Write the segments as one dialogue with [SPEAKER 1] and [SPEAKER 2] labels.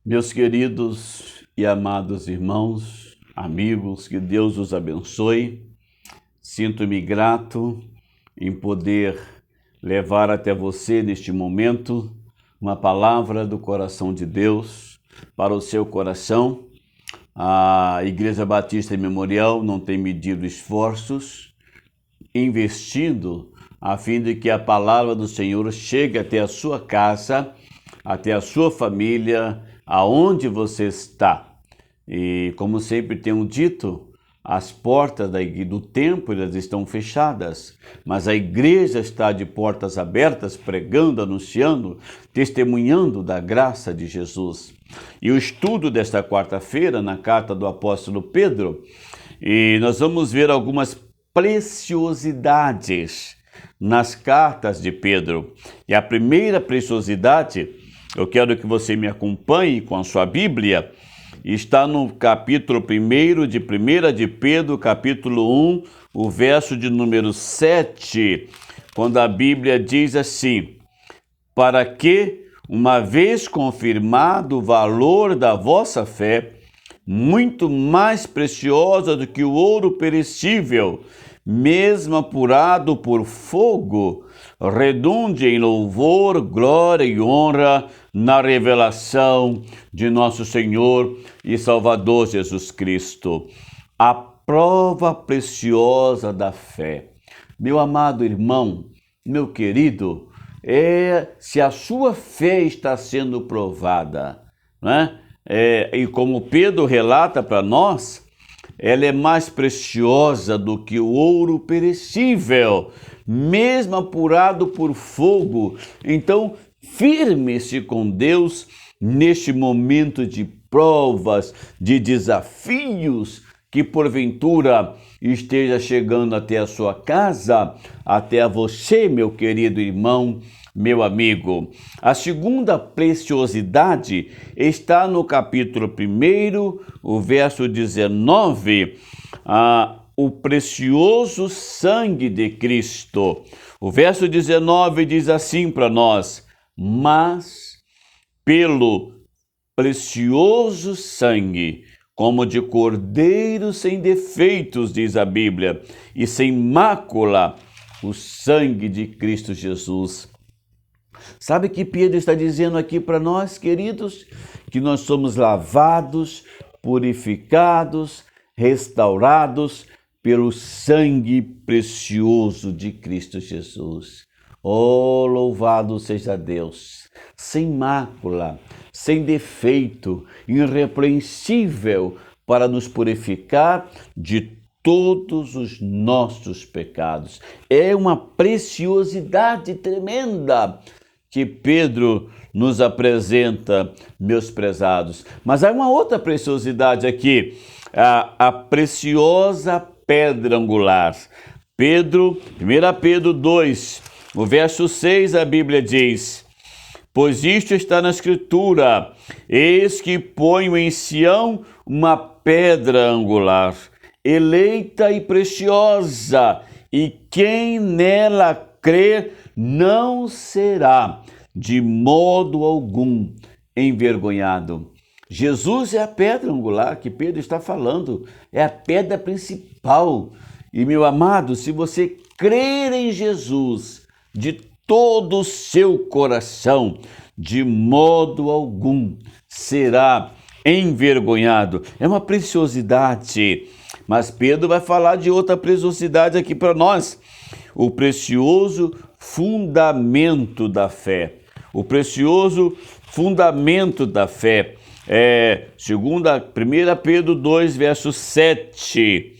[SPEAKER 1] Meus queridos e amados irmãos, amigos, que Deus os abençoe. Sinto-me grato em poder levar até você neste momento uma palavra do coração de Deus para o seu coração. A Igreja Batista Memorial não tem medido esforços, investindo a fim de que a palavra do Senhor chegue até a sua casa, até a sua família, aonde você está. E como sempre tenho dito, as portas do templo elas estão fechadas, mas a igreja está de portas abertas, pregando, anunciando, testemunhando da graça de Jesus. E o estudo desta quarta-feira, na carta do apóstolo Pedro, e nós vamos ver algumas preciosidades nas cartas de Pedro. E a primeira preciosidade, eu quero que você me acompanhe com a sua Bíblia, está no capítulo 1 de 1 de Pedro, capítulo 1, o verso de número 7, quando a Bíblia diz assim: para que, uma vez confirmado o valor da vossa fé, muito mais preciosa do que o ouro perecível, mesmo apurado por fogo, redunde em louvor, glória e honra na revelação de nosso Senhor e Salvador Jesus Cristo. A prova preciosa da fé. Meu amado irmão, meu querido, se a sua fé está sendo provada, né? E como Pedro relata para nós, ela é mais preciosa do que o ouro perecível, mesmo apurado por fogo. Então, firme-se com Deus neste momento de provas, de desafios, que porventura esteja chegando até a sua casa, até a você, meu querido irmão, meu amigo. A segunda preciosidade está no capítulo 1, o verso 19, o precioso sangue de Cristo. O verso 19 diz assim para nós: mas pelo precioso sangue, como de cordeiro sem defeitos, diz a Bíblia, e sem mácula, o sangue de Cristo Jesus. Sabe que Pedro está dizendo aqui para nós, queridos? Que nós somos lavados, purificados, restaurados pelo sangue precioso de Cristo Jesus. Oh, louvado seja Deus! Sem mácula, sem defeito, irrepreensível, para nos purificar de todos os nossos pecados. É uma preciosidade tremenda que Pedro nos apresenta, meus prezados. Mas há uma outra preciosidade aqui, a preciosa pedra angular. 1 Pedro 2, o verso 6, a Bíblia diz: pois isto está na Escritura, eis que ponho em Sião uma pedra angular, eleita e preciosa, e quem nela crer não será de modo algum envergonhado. Jesus é a pedra angular que Pedro está falando, é a pedra principal. E, meu amado, se você crer em Jesus de todo o seu coração, de modo algum será envergonhado. É uma preciosidade. Mas Pedro vai falar de outra preciosidade aqui para nós. O precioso fundamento da fé. O precioso fundamento da fé. Segundo 1 Pedro 2, verso 7.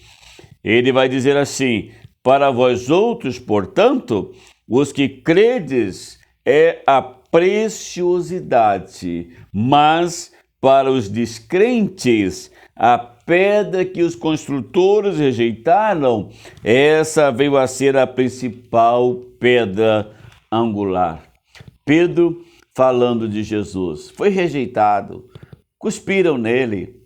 [SPEAKER 1] Ele vai dizer assim: para vós outros, portanto, os que credes é a preciosidade, mas para os descrentes, a pedra que os construtores rejeitaram, essa veio a ser a principal pedra angular. Pedro, falando de Jesus, foi rejeitado, cuspiram nele,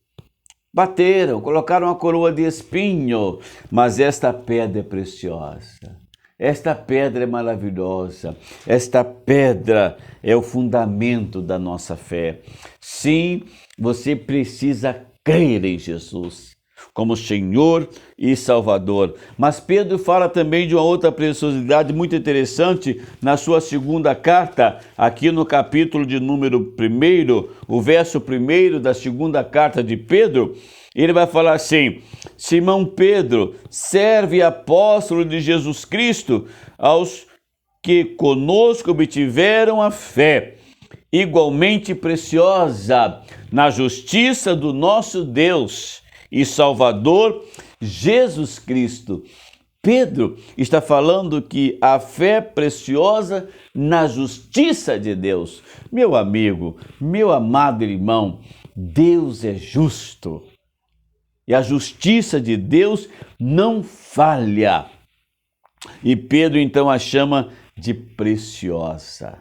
[SPEAKER 1] bateram, colocaram uma coroa de espinho, mas esta pedra é preciosa. Esta pedra é maravilhosa, esta pedra é o fundamento da nossa fé. Sim, você precisa crer em Jesus como Senhor e Salvador. Mas Pedro fala também de uma outra preciosidade muito interessante na sua segunda carta, aqui no capítulo de número 1, o verso 1 da segunda carta de Pedro. Ele vai falar assim: Simão Pedro, servo e apóstolo de Jesus Cristo, aos que conosco obtiveram a fé, igualmente preciosa, na justiça do nosso Deus e Salvador Jesus Cristo. Pedro está falando que a fé é preciosa na justiça de Deus. Meu amigo, meu amado irmão, Deus é justo. E a justiça de Deus não falha. E Pedro então a chama de preciosa,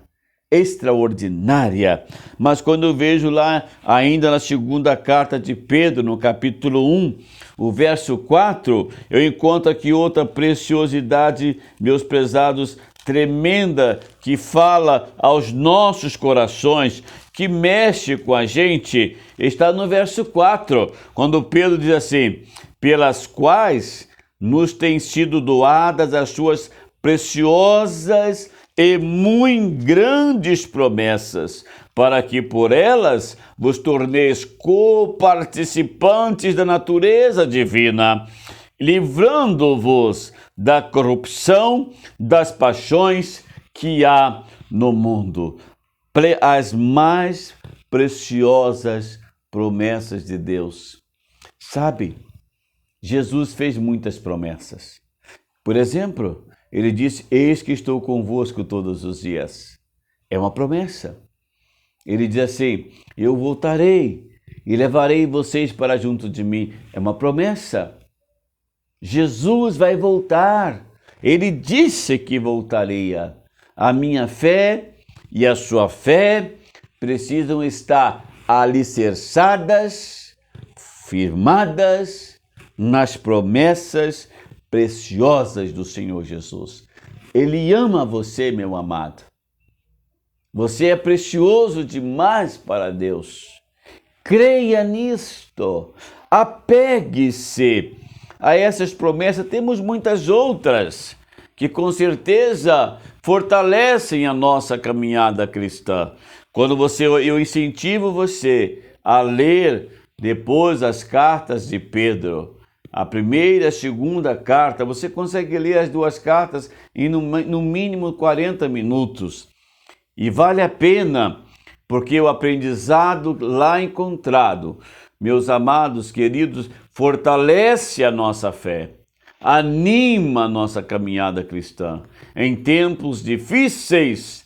[SPEAKER 1] extraordinária. Mas quando eu vejo lá, ainda na segunda carta de Pedro, no capítulo 1, o verso 4, eu encontro aqui outra preciosidade, meus prezados, tremenda, que fala aos nossos corações, que mexe com a gente. Está no verso 4, quando Pedro diz assim: pelas quais nos têm sido doadas as suas preciosas e muito grandes promessas, para que por elas vos torneis coparticipantes da natureza divina, livrando-vos da corrupção das paixões que há no mundo. As mais preciosas promessas de Deus. Sabe, Jesus fez muitas promessas. Por exemplo, ele disse: eis que estou convosco todos os dias. É uma promessa. Ele diz assim: eu voltarei e levarei vocês para junto de mim. É uma promessa. Jesus vai voltar. Ele disse que voltaria. A minha fé e a sua fé precisam estar alicerçadas, firmadas nas promessas preciosas do Senhor Jesus. Ele ama você, meu amado. Você é precioso demais para Deus. Creia nisto. Apegue-se a essas promessas. Temos muitas outras que com certeza fortalecem a nossa caminhada cristã. Eu incentivo você a ler depois as cartas de Pedro. A primeira e a segunda carta, você consegue ler as duas cartas em no mínimo 40 minutos. E vale a pena, porque o aprendizado lá encontrado, meus amados queridos, fortalece a nossa fé, anima a nossa caminhada cristã. Em tempos difíceis,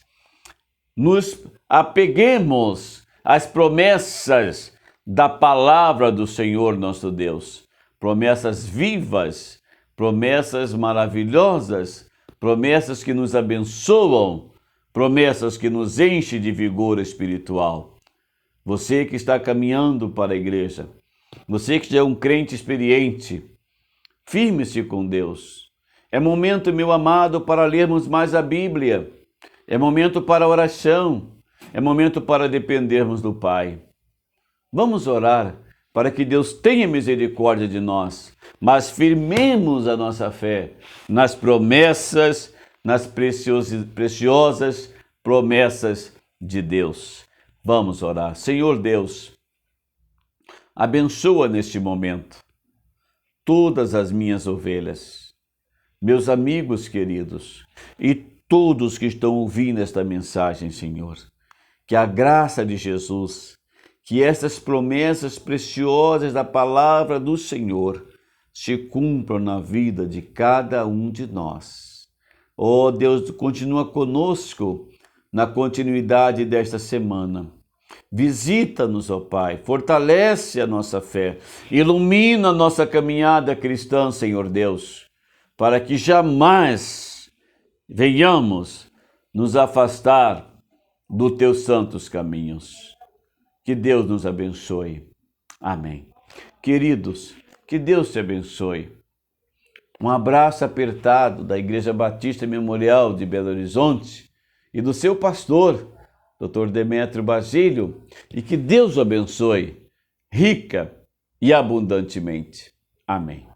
[SPEAKER 1] nos apeguemos às promessas da palavra do Senhor nosso Deus. Promessas vivas, promessas maravilhosas, promessas que nos abençoam, promessas que nos enchem de vigor espiritual. Você que está caminhando para a igreja, você que já é um crente experiente, firme-se com Deus. É momento, meu amado, para lermos mais a Bíblia. É momento para oração. É momento para dependermos do Pai. Vamos orar para que Deus tenha misericórdia de nós, mas firmemos a nossa fé nas promessas, nas preciosas promessas de Deus. Vamos orar. Senhor Deus, abençoa neste momento todas as minhas ovelhas, meus amigos queridos e todos que estão ouvindo esta mensagem, Senhor. Que a graça de Jesus, que essas promessas preciosas da palavra do Senhor se cumpram na vida de cada um de nós. Oh Deus, continua conosco na continuidade desta semana. Visita-nos, ó Pai, fortalece a nossa fé, ilumina a nossa caminhada cristã, Senhor Deus, para que jamais venhamos nos afastar dos teus santos caminhos. Que Deus nos abençoe. Amém. Queridos, que Deus te abençoe. Um abraço apertado da Igreja Batista Memorial de Belo Horizonte e do seu pastor, Dr. Demétrio Basílio, e que Deus o abençoe rica e abundantemente. Amém.